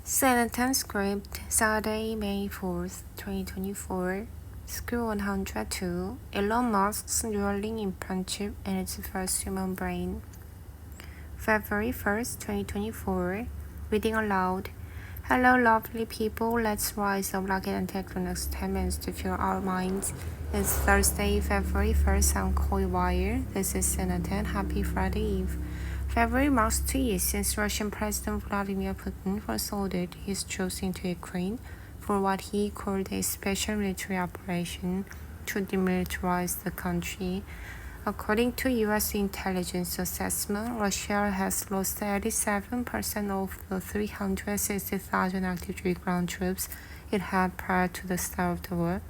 CNN10 script, Saturday, May 4th, 2024. Screw 102. Elon Musk's Neuralink implant chip and its first human brain. February 1st, 2024. Reading aloud. Hello, lovely people. Let's rise up like and take the next 10 minutes to fill our minds. It's Thursday, February 1st. I'm Koi Wire. This is CNN10. Happy Friday Eve. February marks 2 years since Russian President Vladimir Putin first ordered his troops into Ukraine for what he called a special military operation to demilitarize the country. According to U.S. intelligence assessment, Russia has lost 87% of the 360,000 active ground troops it had prior to the start of the war.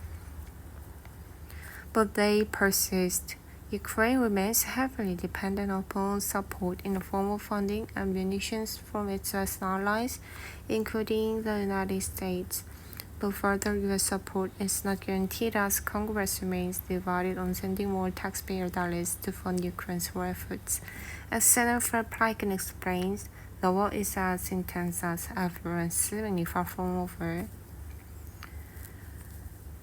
But they persist. Ukraine remains heavily dependent upon support in the form of funding and munitions from its Western allies, including the United States. But further U.S. support is not guaranteed as Congress remains divided on sending more taxpayer dollars to fund Ukraine's war efforts. As Senator Pliken explains, the war is as intense as ever and seemingly far from over.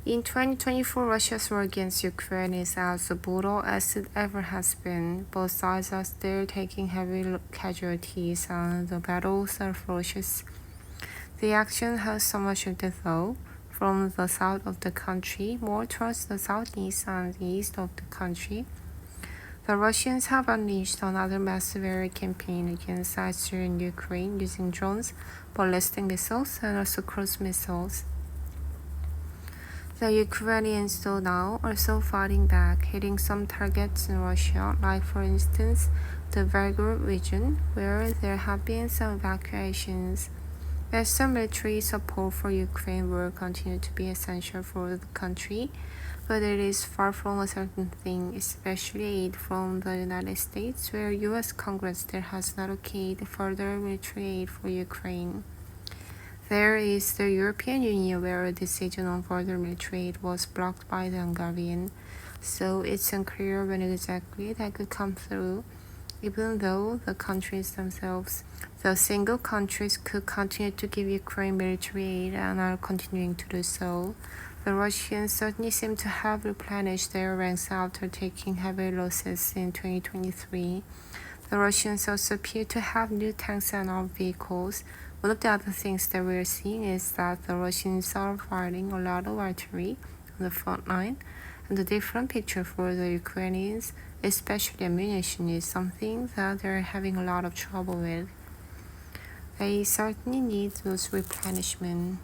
In 2024, Russia's war against Ukraine is as brutal as it ever has been. Both sides are still taking heavy casualties and the battles are ferocious. The action has somewhat shifted though, from the south of the country more towards the southeast and the east of the country. The Russians have unleashed another massive air campaign against Syria and Ukraine using drones, ballistic missiles, and also cruise missiles. The Ukrainians though now are also fighting back, hitting some targets in Russia, like for instance the Belgorod region, where there have been some evacuations. Western military support for Ukraine will continue to be essential for the country, but it is far from a certain thing, especially aid from the United States, where U.S. Congress still has not okayed further military aid for Ukraine. There is the European Union, where a decision on further military aid was blocked by the Hungarian, so it's unclear when exactly that could come through. Even though the countries themselves, the single countries could continue to give Ukraine military aid and are continuing to do so. The Russians certainly seem to have replenished their ranks after taking heavy losses in 2023. The Russians also appear to have new tanks and armed vehicles. One of the other things that we're seeing is that the Russians are fighting a lot of artillery on the front line, and the different picture for the Ukrainians, especially ammunition, is something that they're having a lot of trouble with. They certainly need those replenishment.